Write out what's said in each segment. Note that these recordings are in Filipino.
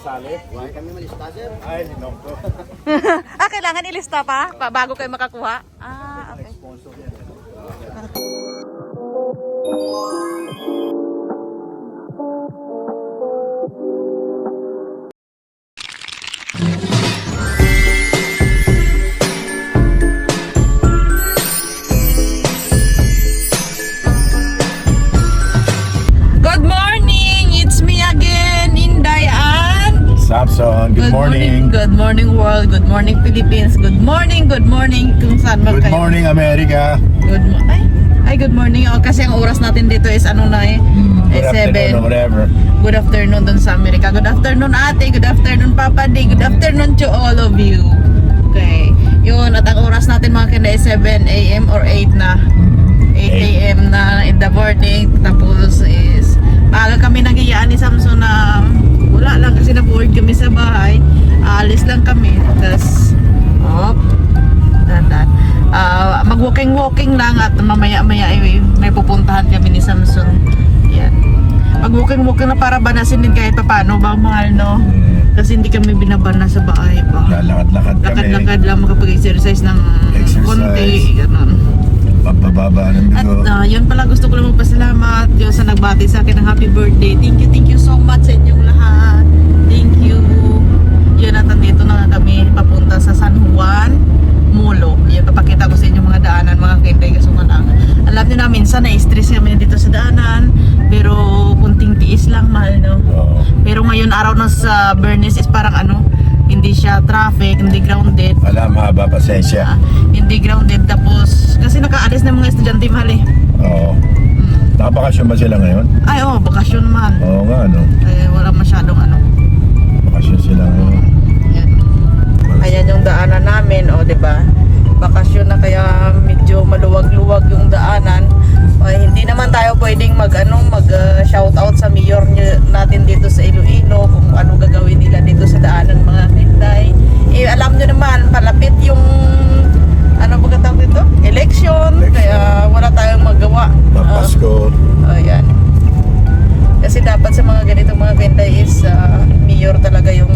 kasali. Huwag kami malista, sir. Ay, linom ko. Kailangan ilista pa bago kayo makakuha? Okay. Sponsor yan. Good morning! It's me again, Inday and... Samson, good morning. Good morning world, good morning Philippines, good morning kung saan man Good kayo. morning, America. Good morning. Kasi ang oras natin dito is ano na Good afternoon or 7. whatever. Good afternoon dun sa Amerika. Good afternoon ate, good afternoon Papa D, good afternoon to all of you. Okay. Yun, at ang oras natin mga kinda is 7 a.m. or 8 na. 8 a.m. na in the morning. Tapos is maaga kami nagiyaan ni Samson na wala lang kasi na-board kami sa bahay. Alis lang kami. Tapos mag-walking lang at mamaya-maya may pupuntahan kami ni Samson. Yan. Mag-walking na para banasin din kahit paano ba mahal, no? Kasi hindi kami binabana sa bahay pa. Lalakad-lakad kami. Lakad-lakad lang makapag-exercise ng konti. Ganun. Pagbababa ng At bigo. yun pala, gusto ko lang magpasalamat yung sa nagbati sa akin ng happy birthday. Thank you so much sa inyong lahat. Thank you. Yun, at nandito na kami papunta sa San Juan Molo. Yun, papakita ko sa inyo mga daanan, mga kinday kasumalang. Alam nyo na, minsan na-stress kami dito sa daanan, pero kunting tiis lang, mahal, no? Oo. Pero ngayon, araw na sa Bernice is parang hindi siya traffic, hindi grounded. Alam, haba, pasensya. Hindi grounded, tapos kasi nakaalis na mga estudyante, mahal eh. Oo. Nakabakasyon ba sila ngayon? Ay, bakasyon man. Oo nga, no? Wala masyadong Bakasyon sila ngayon. Yan. Ayan yung daanan namin, di ba? Bakasyon na kaya medyo maluwag-luwag yung daanan. Hindi naman tayo pwedeng shout out sa mayor natin dito sa Iloilo kung ano gagawin nila dito sa daanan, mga kinday. Alam nyo naman, palapit yung pagkatawag dito? Election. Kaya wala tayong magawa. Pasko. Ayan. Kasi dapat sa mga ganitong mga kinday is mayor talaga yung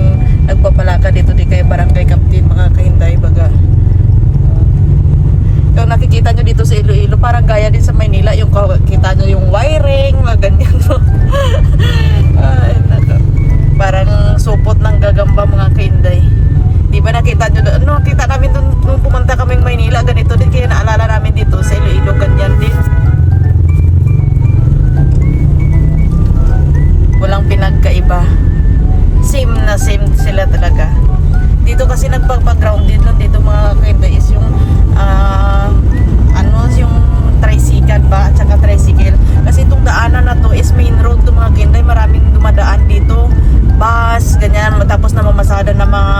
nagpapalaka dito, di kaya barangay captain, mga kahinday baga. Yung nakikita nyo dito sa Iloilo, parang gaya din sa Maynila, yung kita nyo yung wiring, mga ganyan. Ay, nako. Parang supot ng gagamba, mga kahinday. Di ba nakita nyo doon? Kita namin doon nung pumunta kaming Maynila, ganito din, kaya naalala namin dito sa Iloilo, ganyan din. Walang pinagkaiba. Same na same sila talaga. Dito kasi nagpapag-grounded lang dito, mga kaiba, is yung yung tricycle ba at saka tricycle. Kasi itong daanan na to is main road to, mga kinday. Maraming dumadaan dito, bus, ganyan, tapos namamasada ng mga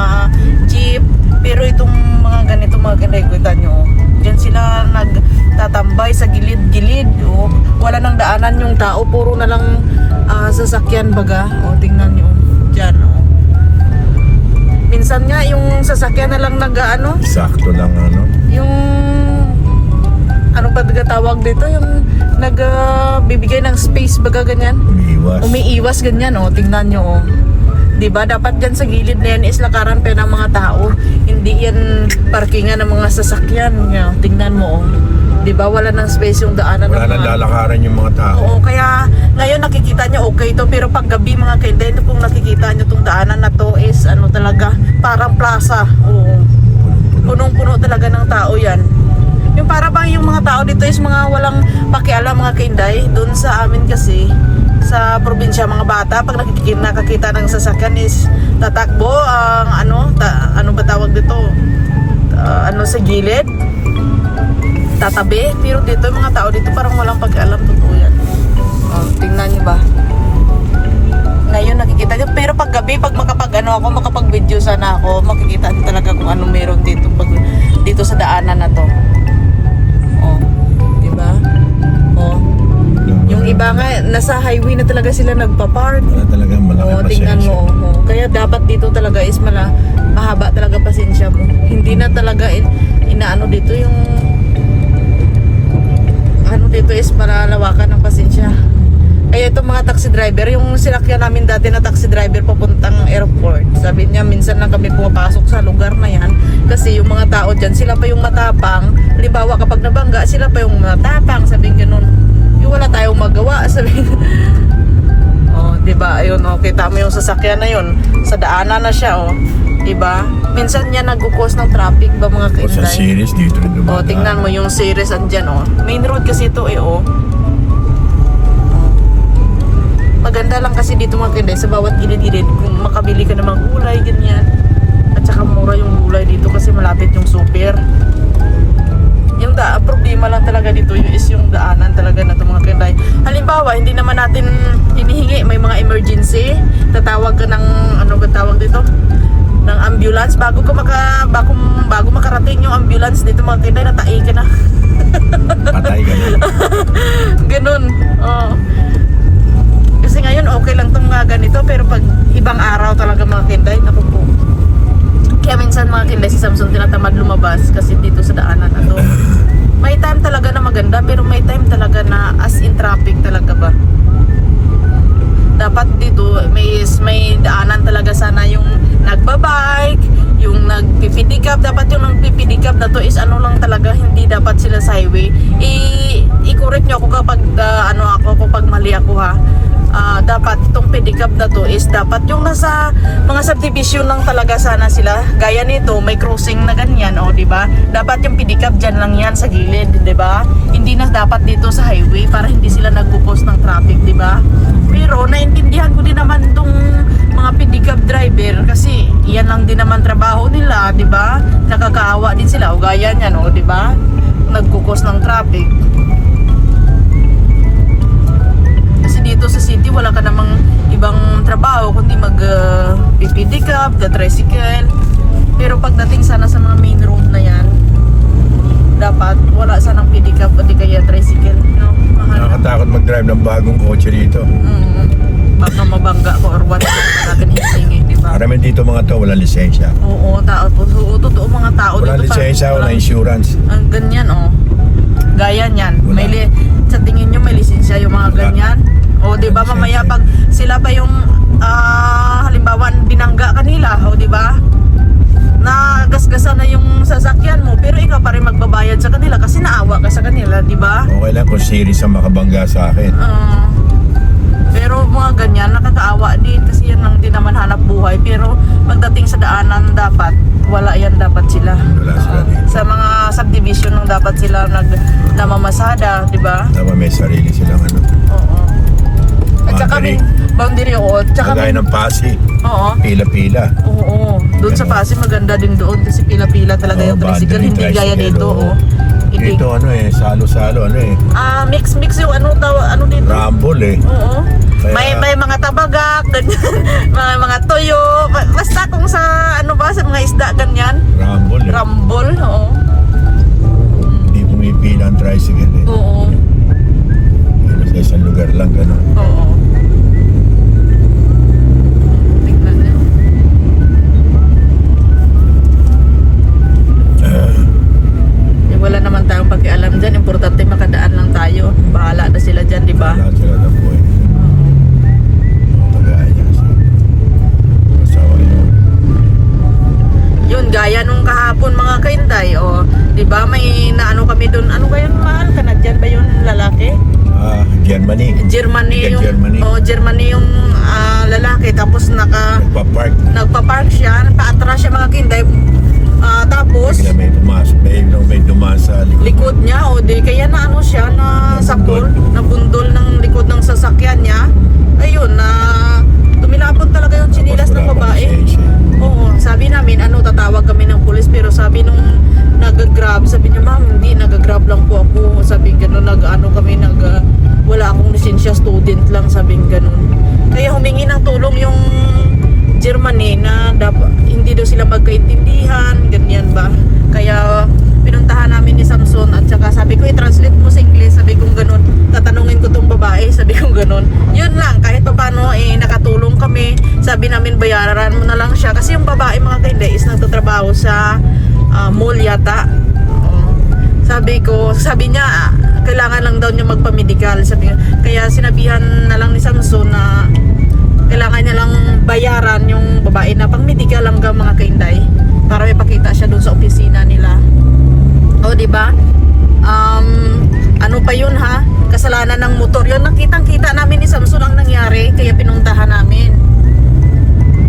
jeep. Pero itong mga ganito, mga kinday, kita nyo, dyan sila nagtatambay sa gilid-gilid. Wala nang daanan yung tao, puro na lang sasakyan baga. Tingnan nyo dyan. Minsan nga yung sasakyan na lang Sakto lang, yung pa tawag dito, yung nagbibigay ng space baga, ganyan. Umiiwas ganyan, tingnan nyo. Diba dapat dyan sa gilid na yan is lakaran pa ng mga tao, hindi yan parkingan ng mga sasakyan. Tingnan mo, diba wala ng space yung daanan. Wala nang lalakaran yung mga tao. Oo, kaya ngayon nakikita nyo okay to, pero pag gabi, mga kainday, kung nakikita nyo tong daanan na to is talaga parang plaza. Oo, punong-puno talaga ng tao yan. Yung para bang yung mga tao dito is mga walang pakialam, mga kainday. Doon sa amin kasi sa probinsya, mga bata, pag nakakita ng sasakyan is tatakbo ang ba tawag dito, sa gilid, tatabi. Pero dito yung mga tao dito parang walang pag-alam, totoo yan. Tingnan nyo ba? Ngayon nakikita nyo, pero pag gabi, pag makapag-video sana ako, makikita nyo talaga kung ano meron dito dito sa daanan na to. Diba? Yung iba nga, nasa highway na talaga sila nagpa-park. Wala talaga malaki Tingnan pasensya. mo. Kaya dapat dito talaga is mahaba talaga pasensya mo. Hindi na talaga inaano dito yung dito is malalawakan ng pasensya. Kaya itong mga taxi driver, yung sinakyan namin dati na taxi driver papuntang airport, kaya minsan lang kami pumapasok sa lugar na yan. Kasi yung mga tao dyan, sila pa yung matapang. Halimbawa kapag nabangga, sila pa yung matapang. Sabing ganun, yung wala tayong magawa. Sabing, oh, diba? Ayun, oh, kita mo yung sasakyan na yun. Sa daanan na siya, oh. Diba? Minsan yan nag-cause ng traffic ba mga O sa kainday? series, dito rin dumadaan. Oh, tingnan mo yung series andyan, oh. Main road kasi ito, eh, oh. Maganda lang kasi dito mga kainday, sa bawat gilid-gilid, kung makabili ka ng mga gulay, ganyan. At saka mura yung gulay dito kasi malapit yung super. Yung problema lang talaga dito is yung daanan talaga na ito mga kainday. Halimbawa, hindi naman natin hinihingi, may mga emergency, tatawag ka ng, ano ba tawag dito? Ng ambulance, bago makarating yung ambulance dito mga kainday, natai ka na. Patay ka na. Ganun, oh. Kasi ngayon okay lang itong mga ganito, pero pag ibang araw talaga mga kainday, naku po. Kaya minsan mga kainday, si Samson tinatamad lumabas kasi dito sa daanan na to. May time talaga na maganda, pero may time talaga na as in traffic talaga ba. Dapat dito may daanan talaga sana yung nagbabike, yung nagpipidikap. Dapat yung nagpipidikap na to is ano lang talaga, hindi dapat sila sa highway. I-correct nyo ako kapag kapag mali ako ha. Dapat itong pedicab na to is dapat yung nasa mga subdivision lang talaga sana sila. Gaya nito, may crossing na ganyan, oh, di ba? Dapat yung pedicab dyan lang yan sa gilid, di ba? Hindi na dapat dito sa highway para hindi sila nagpo-cause ng traffic, di ba? Pero naintindihan ko din naman tong mga pedicab driver kasi yan lang din naman trabaho nila, di ba? Nakakaawa din sila, o gaya niyan, oh, di ba? Nagpo-cause ng traffic. Dito sa city wala ka namang ibang trabaho kundi mag-pipidikap, tricycle. Pero pagdating sana sa mga main road na yan, dapat wala sanang pidikap o di kaya tricycle, no? Mahal. Nakakatakot mag-drive ng bagong kotse dito. Baka mabangga ko or what natin hihingi, di ba? Marami dito mga to, wala lisensya. Oo, totoo mga tao Wala dito. lisensya, wala insurance. Ang ganyan, oh. Gaya niyan. Wala. Sa tingin nyo may lisensya yung mga Wala. ganyan? O di ba mamaya pag sila pa yung halimbawa binangga kanila, o di ba? Nagasgasan na yung sasakyan mo pero ikaw pa rin magbabayad sa kanila kasi naawa ka sa kanila, di ba? Okay lang kung series ang makabangga sa akin. Pero mga ganyan nakakaawa din kasi yan lang din naman hanap buhay, pero pagdating sa daanan dapat wala yan, dapat sila. Wala sila dito. Sa mga subdivision lang dapat sila namamasada, di ba? Tama, may sarili silang ano. Oo. At saka Boundary. boundary, oo. Tsaka Kagaya ng Pasig, oo. pila-pila. Oo. Doon sa Pasig maganda din doon kasi pila-pila talaga Oo, yung tricycle, boundary hindi gaya tricycle, dito, oo. oh. Hindi. Dito ano eh, salo-salo ano eh. Mix yung ano dito. Rumble eh. Oo. Kaya- May mga tabagak, ganyan. mga toyo, basta kung sa ano ba sa mga isda ganyan. Rumble eh. Rumble, oo. Hindi pumipila ang tricycle eh. Oo. Yun, sa isang lugar lang gano'n. Oo. Tingnan niyo. Wala naman tayong pakialam dyan. Importante makadaan lang tayo. Bahala na sila dyan, di ba? Lahat sila na po eh. Kagaya niya kasi. Masawa yun. Yun, gaya nung kahapon mga kainday, o, di ba may naano kami doon, ano ba yun, mahal? Canadian ba yun, lalaki? Germany. Germany Tiga yung, Germany. Germany yung lalaki, tapos nagpa-park siya, paatras siya mga kainday, tapos, Bigla may dumas sa likod niya, o di, kaya na ano siya, na sapol, nabundol ng likod ng sasakyan niya, ayun, tumilapon talaga yung chinilas ng babae. Oo, sabi namin, tatawag kami ng pulis, pero sabi nung nag-grab, sabi niya, ma'am, hindi, nag-grab lang po ako. Sabi gano'n, wala akong lisensya, student lang, sabi gano'n. Kaya humingi ng tulong yung Germany na dapat, hindi daw sila magkaintindihan, ganyan ba. Kaya pinuntahan namin ni Samson at saka sabi ko, i-translate mo sa English, sabi kong gano'n. Tatanungin ko tong babae, sabi kong gano'n. Yun lang, kahit pa paano, nakatulong kami. Sabi namin, bayaran mo na lang siya. Kasi yung babae mga kainday is nagtatrabaho sa mall yata. Sabi niya, kailangan lang daw niya magpa-medical. Kaya sinabihan na lang ni Samson na kailangan niya lang bayaran yung babae na pang medical lang pa yun ha. Kasalanan ng motor yun. Nakitang-kita namin ni Samson ang nangyari, kaya pinuntahan namin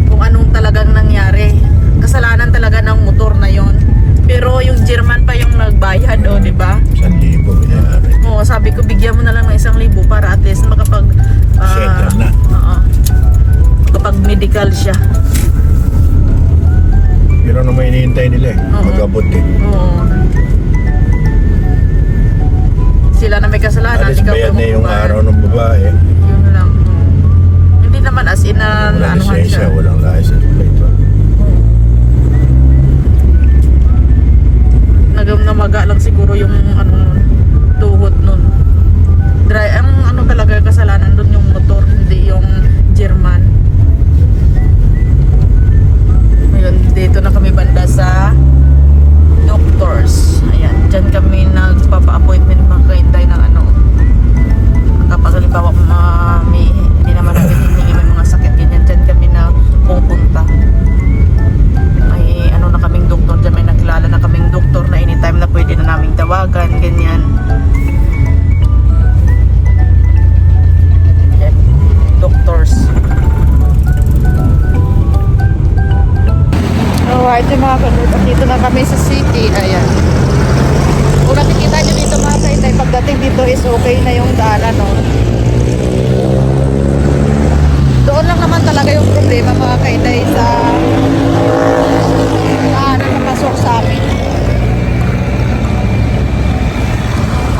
kung anong talagang nangyari. Kasalanan talaga ng motor na yon. Pero yung German pa yung nagbayad, o, di ba? 1,000 binayaran. Oo, sabi ko bigyan mo na lang ng 1,000 para at least makapag Settle na. Oo. Makapag medical siya. Pero ano may hinihintay nila eh. Oo. Mag-abot eh. Oo. Sila na may kasalanan. Alis ikaw bayad na yung bumubad. araw ng babae. Yun lang. Oo. Hindi naman as in na Walang anuhan lisensya, siya. walang license plate pa. Namaga lang siguro yung tuhod nun. Ang talaga kasalanan dun yung motor, hindi yung German. Ngayon, dito na kami banda sa doctors. Ayan, dyan kami nagpapa-appointment mga kainday ng kapag halimbawa hindi naman natin hiningi may mga sakit ganyan, dyan kami na pupunta. May na kaming doktor dyan, may nakilala na kaming doktor na anytime na pwede na naming tawagan, ganyan. Yan, doctors. Alright, yung mga kanot, dito na kami sa city. Ayan. Kung nakikita nyo dito mga kaintay, pagdating dito is okay na yung daanan, no? Doon lang naman talaga yung problema mga kaintay sa daanan na pasok sa amin.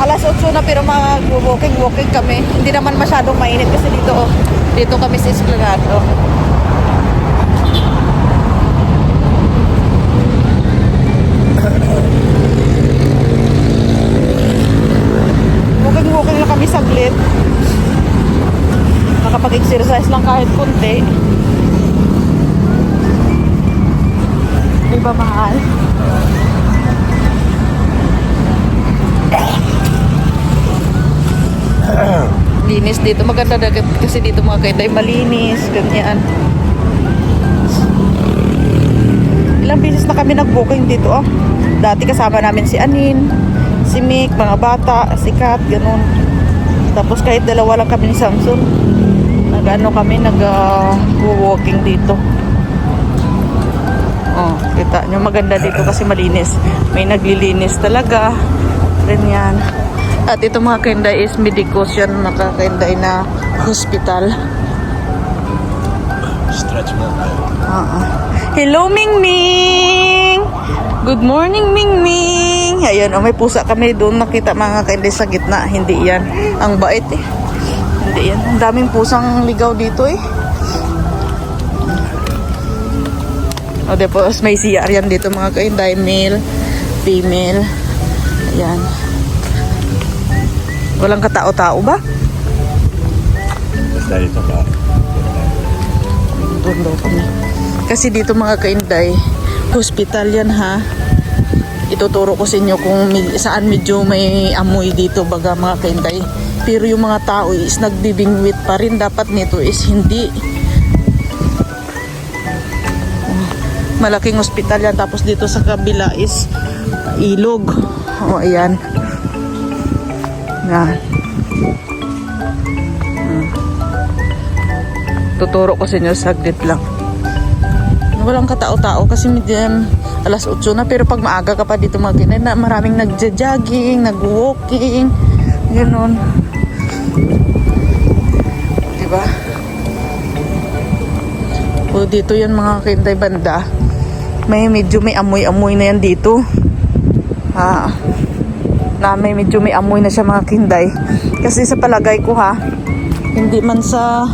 Alas 8 na pero mag-walking kami. Hindi naman masyadong mainit kasi dito kami sa Esplanado. Walking lang kami saglit. Makapag-exercise lang kahit kunti. Di ba mahal? Linis dito. Maganda dagat kasi dito mga kainday. Malinis. Ganyan. Ilang beses na kami nag-booking dito. Oh. Dati kasama namin si Anin, si Mick, mga bata, si Kat, ganun. Tapos kahit dalawa lang kami ni Samson, nag-walking dito. Oh, kita nyo, maganda dito kasi malinis. May naglilinis talaga. Ganyan. At ito mga kainday is Medicos yan, nakakainday na hospital. Stretch mo tayo. Hello, Ming Ming! Good morning, Ming Ming! Ayan, may pusa kami doon. Nakita mga kainday sa gitna. Hindi yan. Ang bait eh. Hindi yan. Ang daming pusang ligaw dito eh. O, tapos may CR yan dito mga kainday. Male, female. Ayan. Walang katao-tao ba? Basta dito ka. Doon daw kami. Kasi dito mga kainday, hospital yan ha. Ituturo ko sa inyo kung saan medyo may amoy dito baga mga kainday. Pero yung mga tao is nagbibingwit pa rin. Dapat nito is hindi. Malaking hospital yan. Tapos dito sa kabila is ilog. O ayan. Yan. Tuturo ko sa inyo saglit lang. Walang katao-tao kasi medium alas 8 na, pero pag maaga ka pa dito mga kinay, na maraming nagja-jogging, nag-walking, gano'n. Diba? O dito yan mga kintay banda. Medyo may amoy-amoy na yan dito. Medyo may amoy na siya mga kinday. Kasi sa palagay ko ha, hindi man sa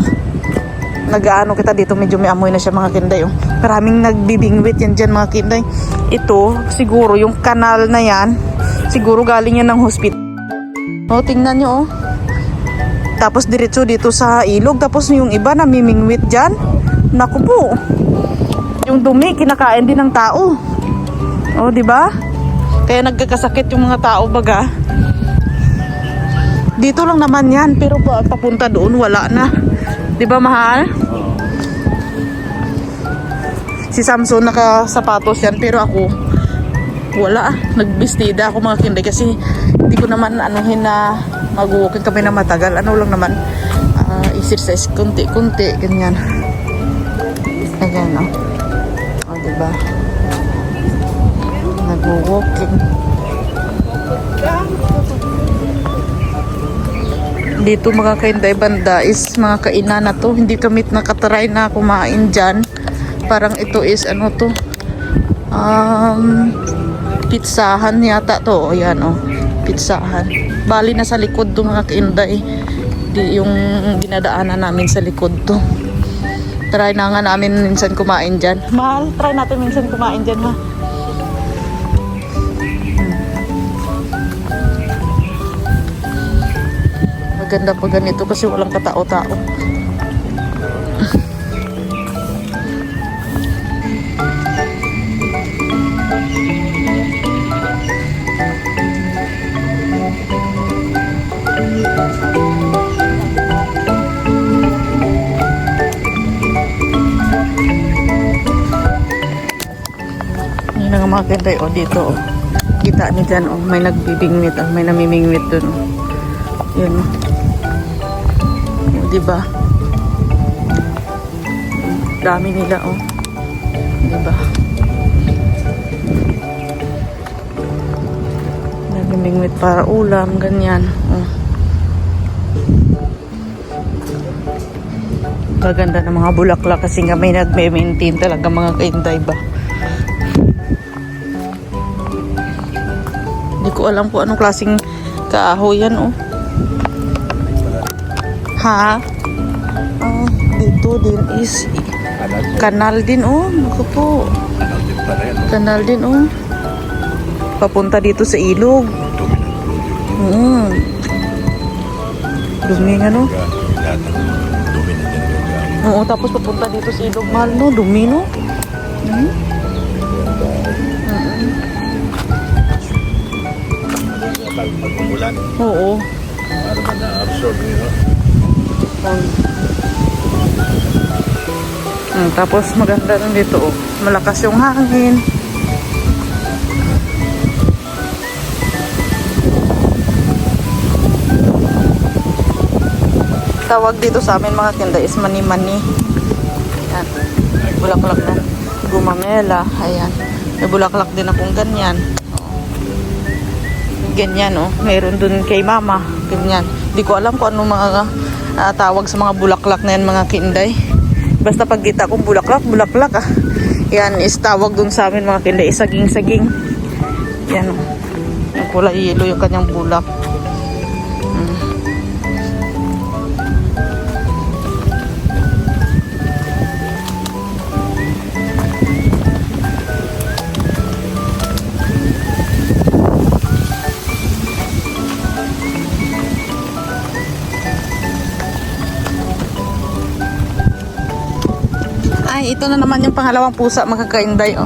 nag-aano kita dito, medyo may amoy na siya mga kinday. Oh. Maraming nagbibingwit yan dyan mga kinday. Ito, siguro yung kanal na yan, siguro galing yan ng hospital. O, tingnan nyo oh. Tapos diretso dito sa ilog. Tapos yung iba namimingwit dyan. Naku po. Yung dumi, kinakain din ng tao. O, diba? Kaya nagkakasakit yung mga tao baga. Dito lang naman yan, pero papunta doon wala na. 'Di ba mahal? Si Samson nakasapatos yan, pero ako wala. Nagbistida ako mga kinday kasi hindi ko naman anuhin na mag-walking kami na matagal. Ano lang naman, exercise kunti-kunti, ganyan. Ayan, o. O, diba? Nag-walking. Dito mga kainday banda is mga kainan na to. Hindi kami nakatry na kumain dyan. Parang ito is ano to, pizzahan yata to. Ayan, o. Pizzahan. Bali na sa likod to mga kainday. Yung dinadaanan namin sa likod to. Try na nga namin minsan kumain dyan. Mahal, try natin minsan kumain dyan, ha. Maganda pa ganito kasi walang katao-tao. Yun ang mga kanday, o dito, o. Kita niyo dyan, o. May nagbibingwit, o. May namimingwit dun, o. Yun, o. O, diba? Dami nila, o. Diba? Namimingwit para ulam, ganyan, o. Maganda ng mga bulaklak kasi nga may nagme-maintain talaga mga kainday ba. Hindi ko alam kung anong klaseng kahoy yan, oh. Ha? Oh, dito din is kanal din, oh. Naku po. Kanal din, oh. Papunta dito sa ilog. Dumi nga, no? Oo, tapos papunta dito sa ilog, mahal, no? Dumi, no? Pag-umulan, Oo. para ka na-absorb nyo. Tapos maganda rin dito, oh. Malakas yung hangin. Tawag dito sa amin mga kinda is mani-mani. Ayan. Bulaklak na gumamela. Ayan. May bulaklak din akong ganyan. Ganyan, oh. Meron dun kay mama. Ganyan. Di ko alam kung ano mga tawag sa mga bulaklak na yan mga kinday. Basta pag kita kong bulaklak, ah. Yan is tawag dun sa amin mga kinday. Saging-saging. Yan, oh. Yung kulay yellow yung kanyang bulak. Ay, ito na naman yung pangalawang pusa mga kainday, oh.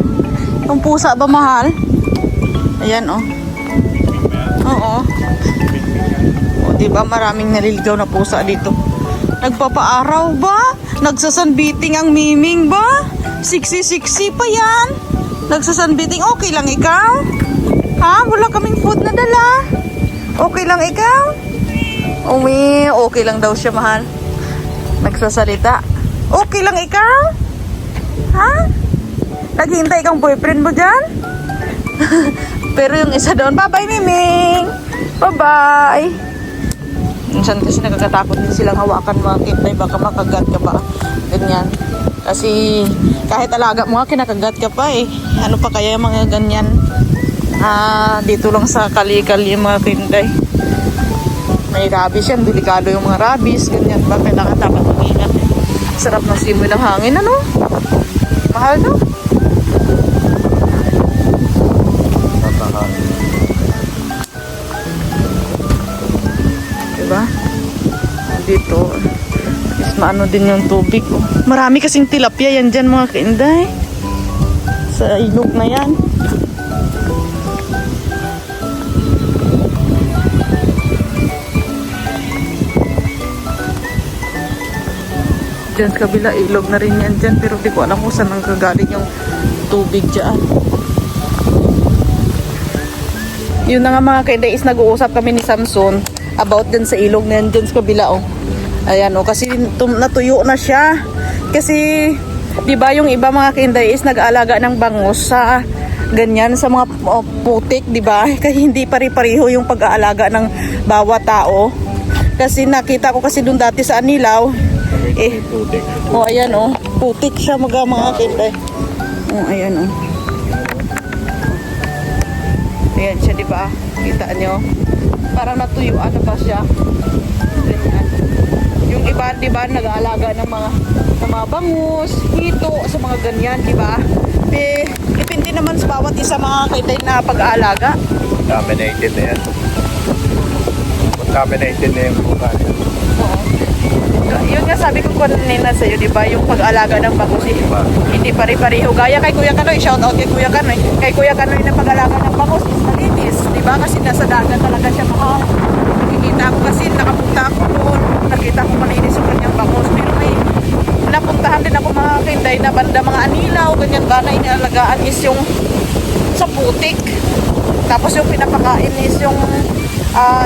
Yung pusa ba mahal? Ayan, oh. Oo. O, diba maraming naliligaw na pusa dito. Nagpapaaraw ba? Nagsasunbeating ang miming ba? Siksi-siksi pa yan. Nagsasunbeating, okay lang ikaw? Ha? Wala kaming food na dala. Okay lang ikaw? Uwi, okay lang daw siya mahal. Nagsasalita. Okay lang ikaw? Ha? Naghihintay kang boyfriend mo dyan? Pero yung isa doon, bye-bye Miming! Bye-bye! Minsan kasi nagkakatakot din silang hawakan mga kintay, baka makagat ka pa. Ganyan. Kasi kahit alaga mo nga, kinakagat ka pa eh. Ano pa kaya yung mga ganyan? Dito lang sa kali-kali yung mga kintay. May rabies yan, delikado yung mga rabies, ganyan ba? Kailangan dapat mag-ingat. Sarap ng simoy ng hangin, ano? Mahal, no? Diba? Dito is maano din yung tubig, oh. Marami kasing tilapia yan dyan mga kainday. Sa ilog na yan. Diyan sa kabila, ilog na rin yan dyan. Pero di ko alam kung saan ang kagaling yung tubig dyan. Yun na nga mga kainday is nag-uusap kami ni Samson. about din sa ilog na yan dyan sa kabila oh. Ayan oh, kasi natuyo na siya. Kasi, di ba yung iba mga kainday is nag-aalaga ng bangus sa ganyan, sa mga putik, di ba? Kaya hindi pare-pareho yung pag-aalaga ng bawat tao. Kasi nakita ko kasi doon dati sa Anilaw, Putik. oh ayan oh, putik siya mga kainday. Oh, ayan oh. Ayan siya, di ba? Kita nyo? Parang natuyuan na ba siya? Ganyan. Yung iba, di ba, nag-aalaga ng mga bangus, hito, sa mga ganyan, di ba? Depende naman sa bawat isa mga kaitay na pag-aalaga. Dominated na yan. Dominated na yung buka niya. Oo. Yun nga sabi ko kanina sa'yo, di ba? Yung pag-aalaga ng bangus, hindi pare-pareho. Gaya kay Kuya Kanoy, shout out kay Kuya Kanoy. Kay Kuya Kanoy na pag-aalaga ng bangus is malinis, di ba? Kasi nasa dagat talaga siya mahal. Nakikita ko kasi, nakapunta ako doon. Nakita ko malinis yung kanyang bangus. Pero may napuntahan din ako mga kainday na banda mga Anilaw, ganyan ba na inalagaan is yung sa putik. Tapos yung pinapakain is yung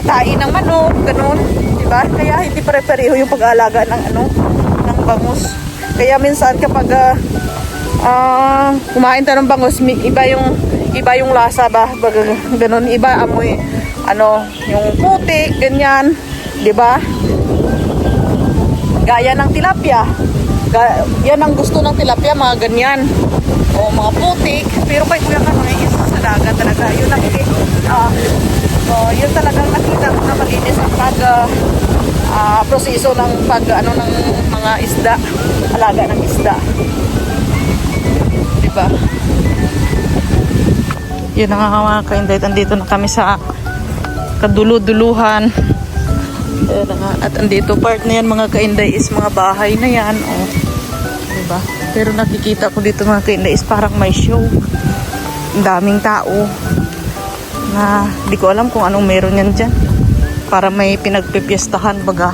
tain ng manok, ganun, di ba? Kaya hindi pare-pareho yung pag-aalaga ng ng bangus. Kaya minsan kapag kumain tayo ng bangus, iba yung lasa ba, ganun, iba amoy yung putik, ganyan, di ba? Gaya ng tilapia. Yan ang gusto ng tilapia, mga ganyan. O mga putik. Pero kay Kuya Kanoy is sa dagat talaga. Yun yun talagang nakita ko na malinis ang proseso ng ng mga isda. Alaga ng isda. Diba? Yun ang mga kainday. Andito na kami sa kadulu-duluhan. At andito part na yan mga kainday is mga bahay na yan. Oh. Diba? Pero nakikita ko dito mga kainday is parang may show. Ang daming tao. Na di ko alam kung anong meron yan dyan. Para may pinagpipiestahan baga.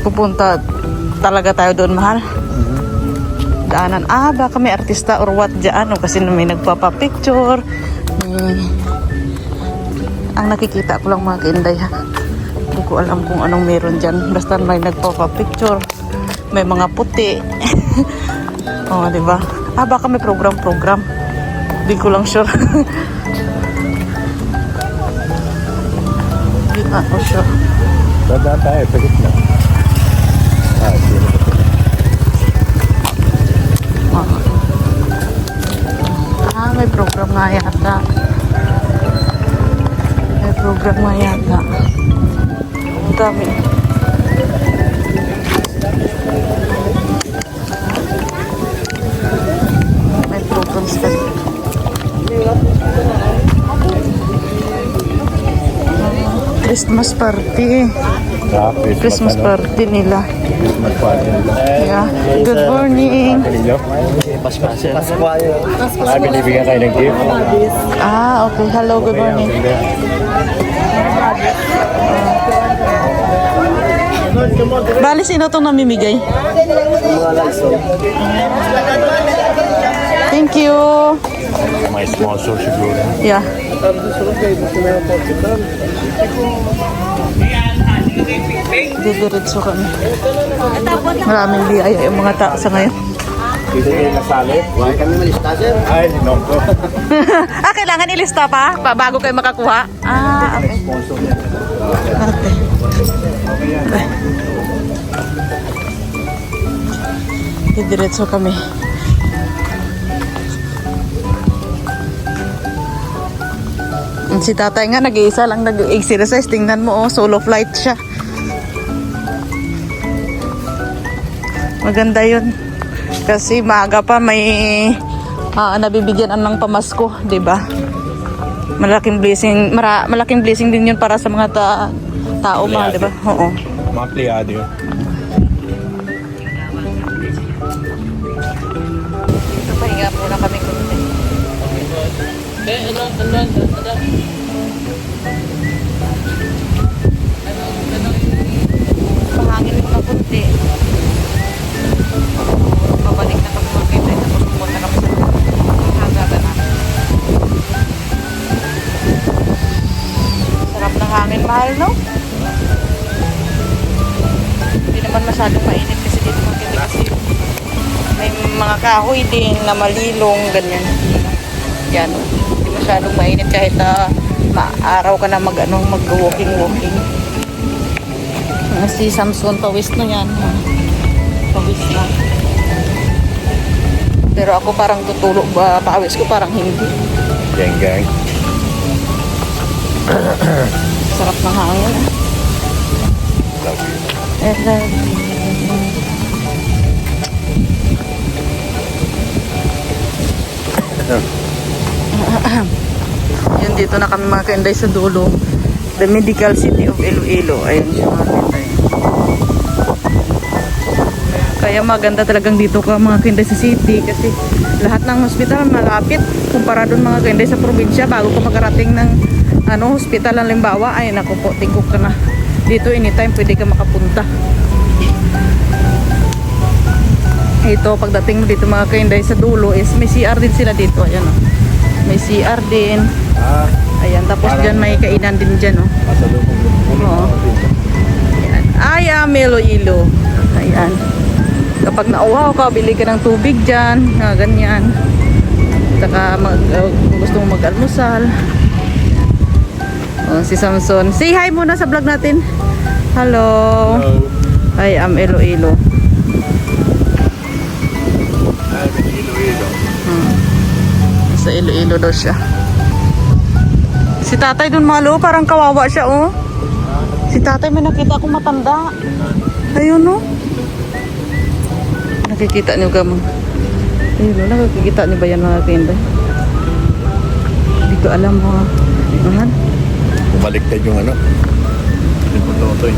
Pupunta talaga tayo doon, mahal. Daanan, baka may artista or what dyan. O kasi may nagpapapicture. Ang nakikita ko lang mga kainday ha. Hindi ko alam kung anong meron dyan. Basta may nagpapapicture. May mga puti. Oh, di ba? Baka may program. Hindi ko lang sure. Hindi na ako sure. Dadaan tayo, pagit na. Sino ba? May program nga yata. Ang dami. May program sa Christmas party. Christmas party nila. Christmas party nila. Yeah. Good morning. Binibigyan kayo ng gift. Okay. Hello, good morning. Bali, sino itong namimigay? Thank you. May sponsor siguro. Yeah. Didiretso kami. Maraming biyaya yung mga tao sa ngayon. Dito kayo nasali? Huwag kami malista, sir. Ay, sinongko. Kailangan ilista pa? Bago kayo makakuha? Okay. Sponsor niya. Okay. Didiretso kami. Si tatay nga nag-iisa lang nag-exercise. Tingnan mo, solo flight siya. Maganda yun. Kasi maaga pa may nabibigyan ng pamasko, 'di ba? Malaking blessing din 'yun para sa mga tao, 'di ba? Oo. Mga pleyado yun. Ito, pahinga muna kami kunti. Pahangin muna kunti. Pabalik na kami mga kayo. Tapos pumunta kami sa hanggagan namin. naman masyadong mainit kasi dito mga kaibigan, kasi may mga kahoy din na malilong, ganyan. Yan, hindi masyadong mainit kahit maaraw ka na mag-walking. Si Samson, pawis na yan. Pawis na. Pero ako parang tutulog ba, pawis ko parang hindi. Gang. Sarap ng hangin. Love you. Yun, dito na kami mga kainday sa dulo. The Medical City of Iloilo. Ayun siya mga kainday. Kaya maganda talagang dito ka mga kainday sa city kasi lahat ng hospital malapit kumpara doon mga kainday sa probinsya. Bago ka makarating ng hospital halimbawa, ay naku po, tingkok ka na. Dito anytime pwede ka makapunta. Ito pagdating mo dito mga kainday sa dulo is may CR din sila dito. Ayan o. May CR din. Ayan, tapos dyan may kainan din dyan o. Oo. Ayan. Ay, Iloilo. Ayan. Kapag nauhaw ka, bili ka ng tubig dyan. Ganyan. Saka kung gusto mo mag-almusal. Si Samson. Say hi muna sa vlog natin. Hello. I am Iloilo. Sa Iloilo daw siya. Si tatay dun malo, parang kawawa siya oh. Si tatay may nakita akong matanda. Ayun oh. Nakikita niyo ka mo. Ayun oh, nakikita niyo ba yan mga kainday? Hindi ko alam mga mahal. Bumaliktad yung yung putotoy.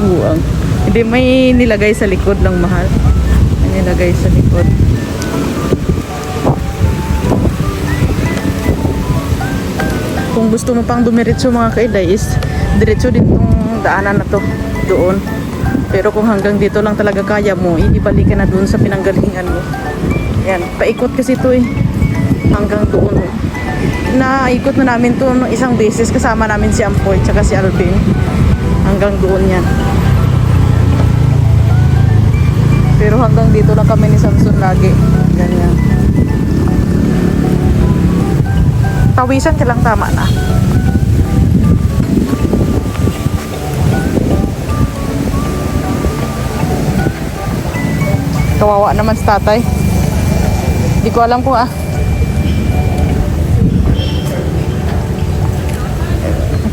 Buwang. Hindi, may nilagay sa likod lang mahal. May nilagay sa likod. Kung gusto mo pang dumiretso mga kaiday is diretso din tong daanan na to doon. Pero kung hanggang dito lang talaga kaya mo, ibalik ka na doon sa pinanggalingan mo. Yan, paikot kasi to eh. Hanggang doon. Naikot na namin to isang beses, kasama namin si Ampoy tsaka si Alvin. Hanggang doon yan. Pero hanggang dito lang kami ni Samson lagi. Ganyan. Tawisan ka lang, tama na. Kawawa naman si tatay. Hindi ko alam kung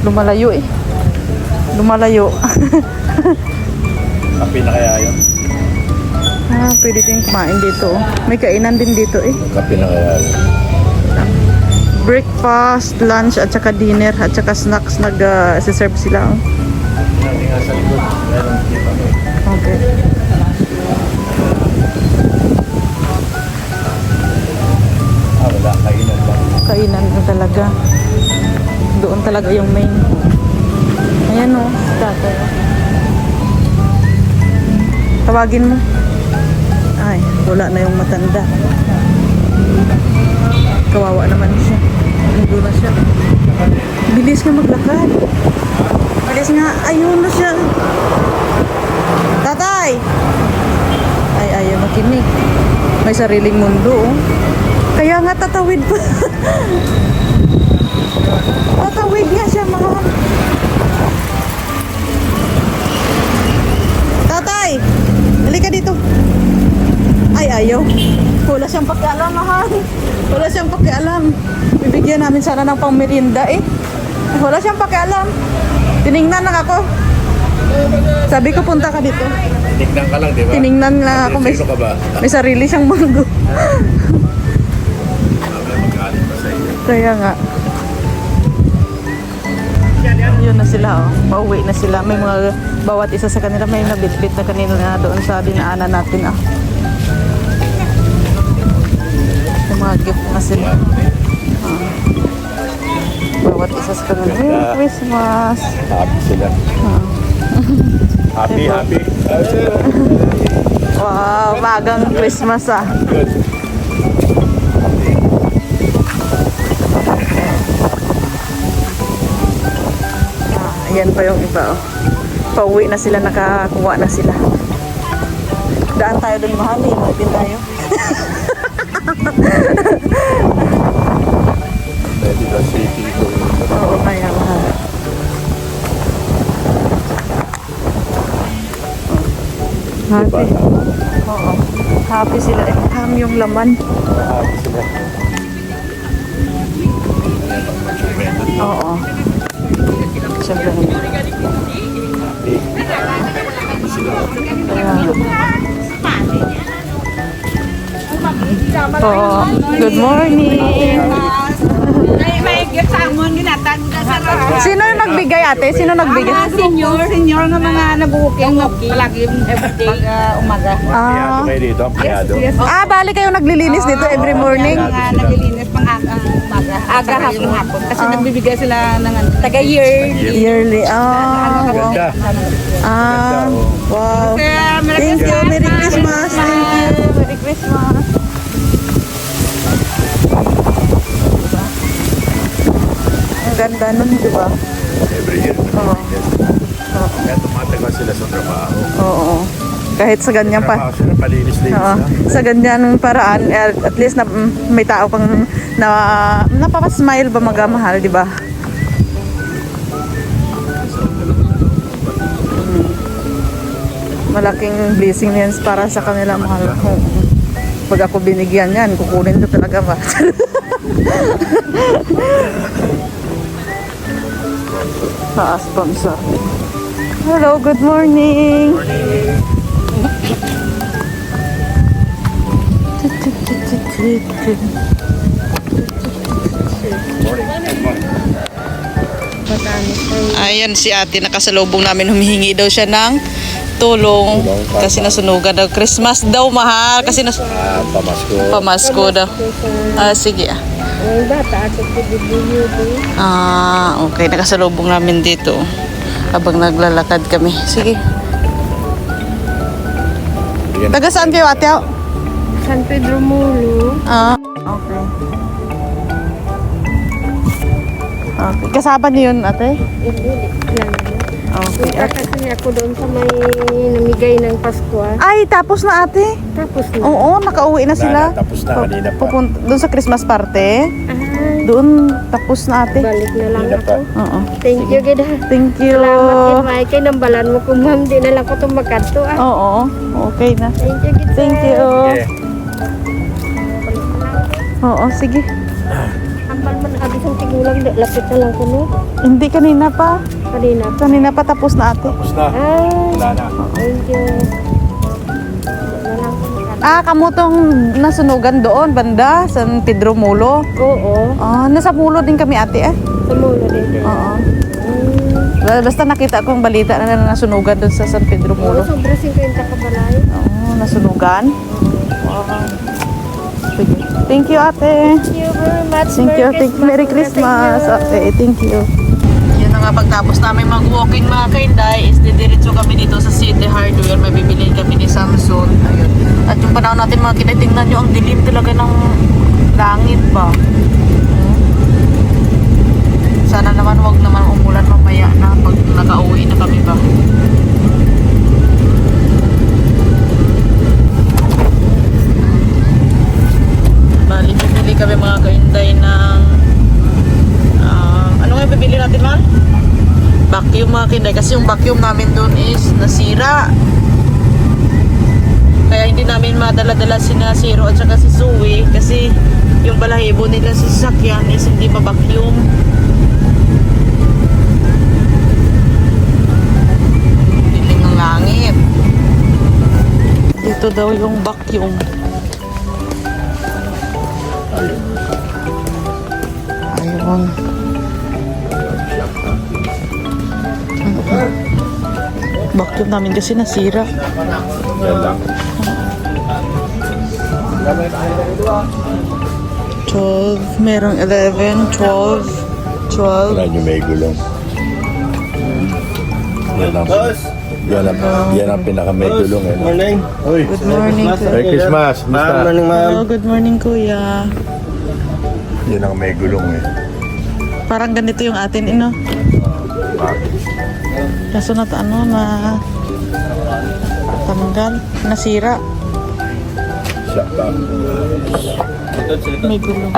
lumalayo eh. Lumalayo. Kape na kaya yun? Pwede din kumain dito. May kainan din dito eh. Kape na kaya yun? Breakfast, lunch, at saka dinner, at saka snacks nag-serve sila. Hindi nga sa likod. Meron kita mo. Okay. Wala. Kainan lang. Kainan na talaga. Doon talaga yung main. Ayan o, tatay. Tawagin mo. Ay, wala na yung matanda. Kawawa naman siya. Nandun na siya. Bilis nga maglakad. Bilis nga. Ayun na siya. Tatay! Ay, ayaw makinig. May sariling mundo oh. Kaya nga tatawid pa. Tatawid nga siya mahal. Tatay! Halika dito. Ay, ayaw. Wala siyang pakialam, mahal. Wala siyang pakialam. Bibigyan namin sana ng pangmerienda eh. Wala siyang pakialam. Tiningnan lang ako. Sabi ko punta ka dito. Tinignan ka lang, di ba? Tiningnan lang ako. Sino ka ba? May sarili siyang manggo. Magalit pa sa iyo. Kaya nga. Yun na sila oh. Pauwi na sila. May mga bawat isa sa kanila may nabitbit na kanina na doon sa dinaanan natin ah. May mga gift na sila. Bawat isa sa kanila. Merry Christmas. Happy sila. Happy. Wow, magang Christmas ah. Good. Ayan pa yung iba oh. Pauwi na sila, nakakuha na sila. Daan tayo dun, mahal. Inutin tayo. Pwede ka city ito. Oo, kaya mahal. Happy. Oo. Happy sila. Ham yung laman. Sila. Oo. Siyempre. Po. Good morning. Sino yung nagbigay, ate? Sino nagbigay? Senior nga mga nabuking na palagi pag umaga. Empleyado kayo dito, empleyado. Bali kayo naglilinis dito every morning? Mga naglilinis pang umaga. Aga hapon. Kasi nagbibigay sila ng taga-year. Yearly. Wow. Ganda. Wow. Thank you. Merry Christmas. Thank you. Merry Christmas. Ang ganda nun, di ba? Every year. Oo. Kaya tumatagal sila sa trabaho. Oo. Kahit sa ganyan pa. Trabaho sila, palinis-linis Oo. na. Sa ganyan paraan, at least na may tao kang napapasmile ba magamahal, di ba? Malaking blessing yan para sa kanila, mahal ko. Pag ako binigyan yan, kukunin ko talaga ba? Sponsor. Hello, good morning. Ayan si ate, nakasalubong namin, humihingi daw siya ng tulong kasi nasunugan daw. Christmas daw, mahal, kasi Pamasko. pamasko daw. Sige. Okay, nakasalubong namin dito habang naglalakad kami. Sige. Taga saan kayo, ate? San Pedro Molo. Okay. Okay. Kasama niyo yun, ate? Okay. Kasi ako doon sa may namigay ng Pasko. Ay, tapos na, ate? Tapos na. Oo, nakauwi na sila. Tapos na, kanina pa. Doon sa Christmas party. Doon, tapos na, ate. Balik na lang Kanina pa. ako. Oo. Thank you, Gida. Thank you. Salamat, Gid. Kay nambalan mo kung ma'am, di na lang ko itong magkanto. Oo, okay na. Thank you, Gid. Thank you. Okay. Oo, sige. Ampal man, abis ang tigulang, lapit na lang ko, no? Hindi, kanina pa. Kanina. Kanina pa, tapos na, ate. Tapos na. Wala na. Thank you. Na lang ko magkanto. Kamutong nasunugan doon, banda, San Pedro Molo. Oo. Nasa Molo din kami, ate, Sa mulo din. Oo. Basta nakita ko ang balita na nasunugan doon sa San Pedro Oo, Molo. sobra 50 ka balay. Nasunugan. Wow. Sige. Thank you, ate. Thank you very much. Thank you. Merry Christmas, ate. Thank you. Yun na nga, pagtapos namin mag-walking mga kainday, is didiretso kami dito sa City Hardware. May bibiliin kami ni Samsung. Ayun. At yung panahon natin mga kinay, tingnan nyo, ang dilim talaga ng langit ba. Sana naman wag naman umulan mamaya na pag nakauwi na kami ba. Bali, bibili kami mga kainday ng ano nga bibili natin, man? Vacuum mga kainday, kasi yung vacuum namin doon is nasira. Kaya hindi namin madala-dala si Zero at saka si Suwi kasi yung balahibo nila sa sasakyan is hindi pa-vacuum. Dilim ng langit. Dito daw yung vacuum. Ayun. Vacuum namin kasi nasira. Yan lang. 12, merong 11, 12. Wala nyo may gulong. Yan ang pinaka may gulong. Morning. Uy, Good morning, Merry Christmas. Basta, Morning, ma'am. Hello, good morning, kuya. yan ang may gulong eh. Parang ganito yung atin, ino. Kaso na tanggal, nasira. Siya pa. May gulong.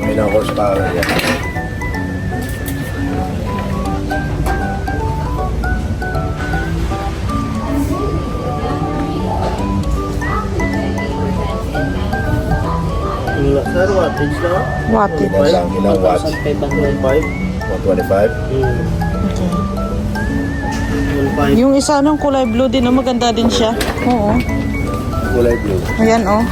May ilang horsepower yan. Sir, wattage na? Wattage. Ilang watts? 1,500. 125? Okay. Yung isa nung kulay blue din, maganda din siya. Oo. Kulay blue. Ayan, oh.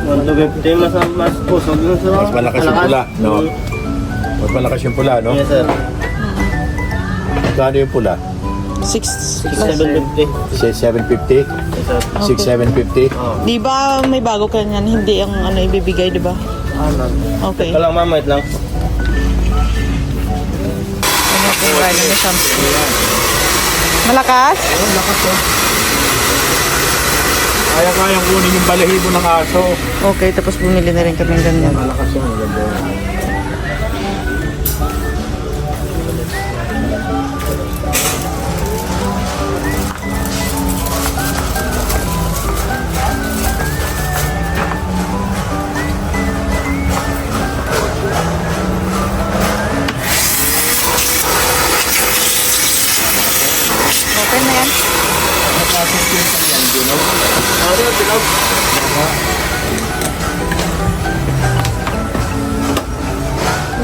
Mas pusog yun, sir. Mas malakas yung pula, no? Mas malakas yung pula, no? Yes, sir. Kano yung pula? 750. 750? Yes, sir. 6750? Oh. Di ba may bago ka niyan? Hindi ang ibibigay, di ba? Ano? Okay. Ito lang, ma'am. Wait lang. Ano kung ride ni Samsung? Malakas? Kaya-kayang kunin yung balahibo ng aso. Okay, tapos bumili na rin kami ng ganyan. Malakas yan, maganda yan. Okay na yan.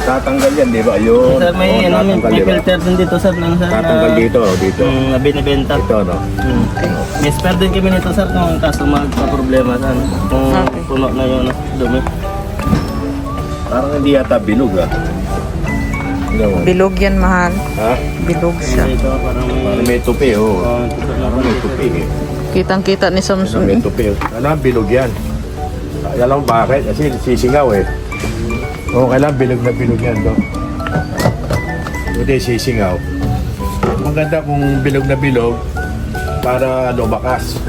Tatanggal yan, di ba? Ayun. Sir, may, Oo, may tatanggal, di ba? filter din dito, sir. Nang, sir, Tatanggal dito, dito. Na binibenta. Ito, no? May spare din kami nito, sir, kung customer sa problema, sir. Kung Okay. puno na yung dumi. Parang hindi yata bilog, ah. Ano mo? Bilog yan, mahal. Ha? Bilog siya. Ito, parang Parang may... may tupi, oh. ito na Parang may tupi, eh. Kitang-kita ni Parang Samsung. may tupi. Kailangan bilog yan. Alam mo bakit? Kasi sisingaw, eh. Oo, kailangan bilog na bilog yan, do. Hindi sisingaw. Maganda kung bilog na bilog para lumakas.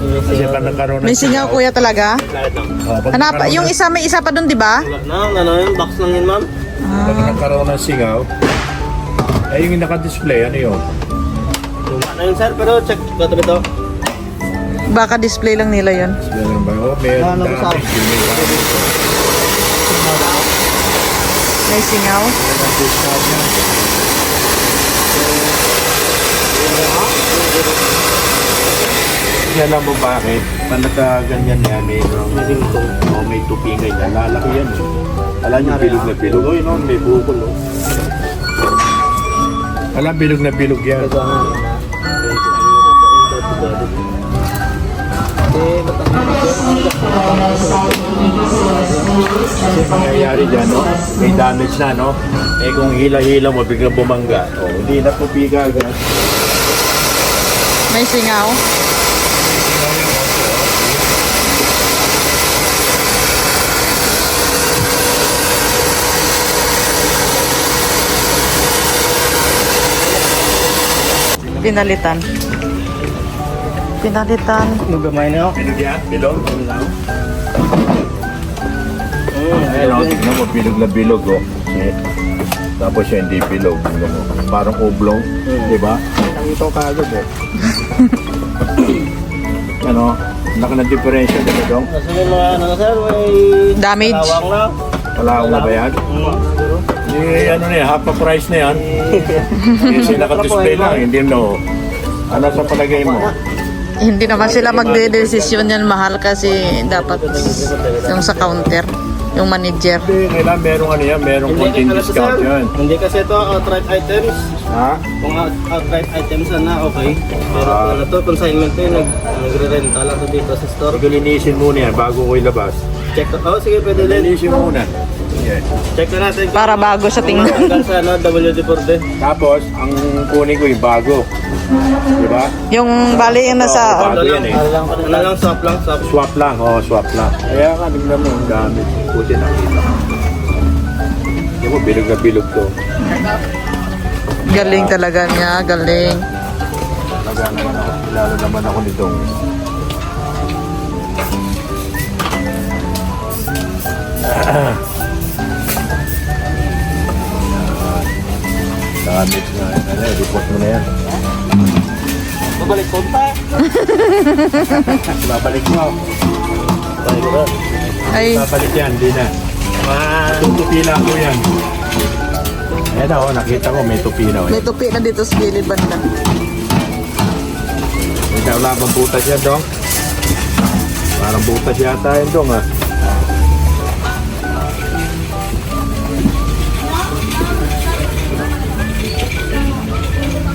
Kasi pag nagkaroon ng May singaw, kuya, talaga? Lahit lang. Pag Hanap, nagkaroon yung ng- isa, may isa pa dun, di ba? Wala na, ano yung box lang yun, ma'am? Pag nagkaroon ng singaw, yung naka-display, ano yun? Luma na yun, sir, pero check ko ito. Baka display lang nila yon. Display lang ba? Oh, may Ano ba damage, sa- yun, may damage. May singaw. Ang discount yan. Kasi alam mo bakit? Pag nagkaganyan yan, may tupi ganyan, lalaki yan. Alam niyo, bilog na bilog. Oh, yun, may bukol. Oh. Alam, bilog na bilog yan. Kasi pangyayari dyan, no? May damage na, no? Eh kung hila-hila mo, biglang bumangga. Oh, hindi na tupi ka agad. May singaw. Pinalitan. Pinalitan. Gamay na ako. Bilog yan? Bilog? Ayun, oh, tignan mo, bilog na bilog, oh. Eh, tapos siya hindi bilog. Tignan mo. Parang oblong, di ba? Nakita ko kaagad, eh. Ano? Laki ng diferensya, di ba, Dong? Kasi yung mga ano, sir, may... Damage. Lawang na. Wala akong na ba yan? Ano na yan, half a price na yan. Kasi naka-display lang, hindi no. Ano sa palagay mo? Hindi naman sila magde-desisyon yan, mahal, kasi dapat yung sa counter, yung manager. Hindi, kailangan merong ano yan, merong konting discount yan. Hindi kasi ito outright items. Ha? Kung outright items na, okay. Pero kung ano to, consignment to, nagre-renta lang to dito sa store. Linisin muna yan bago ko ilabas. Check to. Oh, sige, pwede din. Linisin muna. Yan. Check na natin. Para bago sa tingnan. Hanggang sa ano, WD-40. Tapos, ang kunin ko yung bago. Di ba? Yung bali yung nasa... Bago yan eh. Ano lang, swap lang, swap. Swap lang, swap lang. Kaya nga, tignan mo yung gamit. Puti nakita. Di mo, bilog na bilog to. Galing talaga niya, galing. Talaga naman ako, kilala naman ako nitong. gamit na. Ano, report mo na yan. Babalik konta. Babalik mo. Balik ko. Ay, Babalik yan, hindi na. Tutupi lang ko yan. Ayan o, nakita ko may tupi na. may tupi na dito sa gilid banda. Ikaw lang bang butas yan, Dong? Parang butas yata yan, Dong, ha?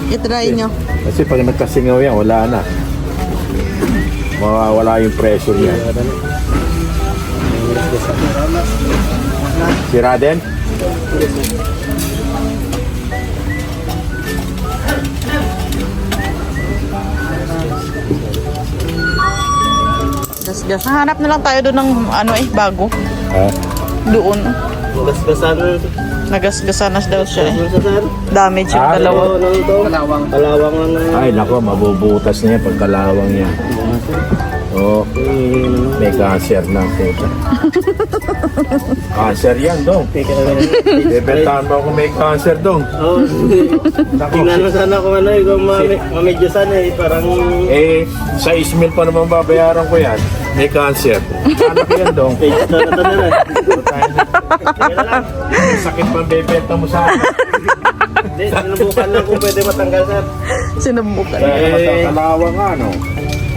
I-try nyo. Kasi pag nagkasingaw yan, wala na. Mawawala yung pressure niya. Sira din? Gas-gas. Hanap na lang tayo doon ng ano bago. Ha? Doon. Gasgasan. Nagasgasan na daw siya eh. Gasgasan. Damage yung Ah, dalawa. Ano to? Kalawang na. Ay, nako, mabubutas na yan pagkalawang yan. Oo, may cancer na puta. Cancer yan, Dong. Bebentahan mo ako may cancer, Dong. Oo. Tingnan mo sana kung ano, kung mamedyosan eh, parang... Eh, sa ismail pa naman babayaran ko yan. May cancer. Ano ko yan, Dong? Page na na. Sakit pa bebenta mo sa akin. Hindi, sinubukan lang kung pwede matanggal, sir. Sinubukan. Kalawang ano.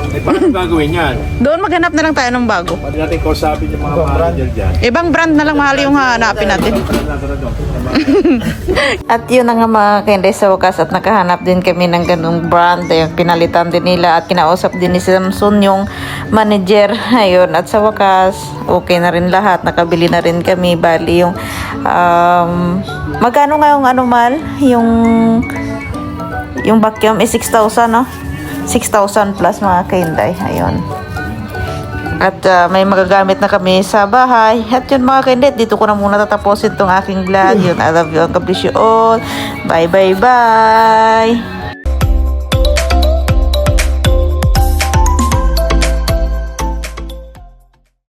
Eh, paano gagawin yan? Doon maghanap na lang tayo ng bago. Pwede natin kausapin yung mga manager dyan. Ibang brand na lang mahal yung hanapin natin. At yun na nga mga kainday sa wakas at nakahanap din kami ng ganung brand. Yung pinalitan din nila at kinausap din ni Samson yung manager. Ayun, at sa wakas, okay na rin lahat. Nakabili na rin kami. Bali yung magkano nga yung ano mal? Yung vacuum is 6,000 no? 6,000 plus mga kainday. Ayun. At may magagamit na kami sa bahay. At yun mga kainday, dito ko na muna tatapusin tong aking vlog. Yun, I love you and God bless you all. Bye, bye, bye.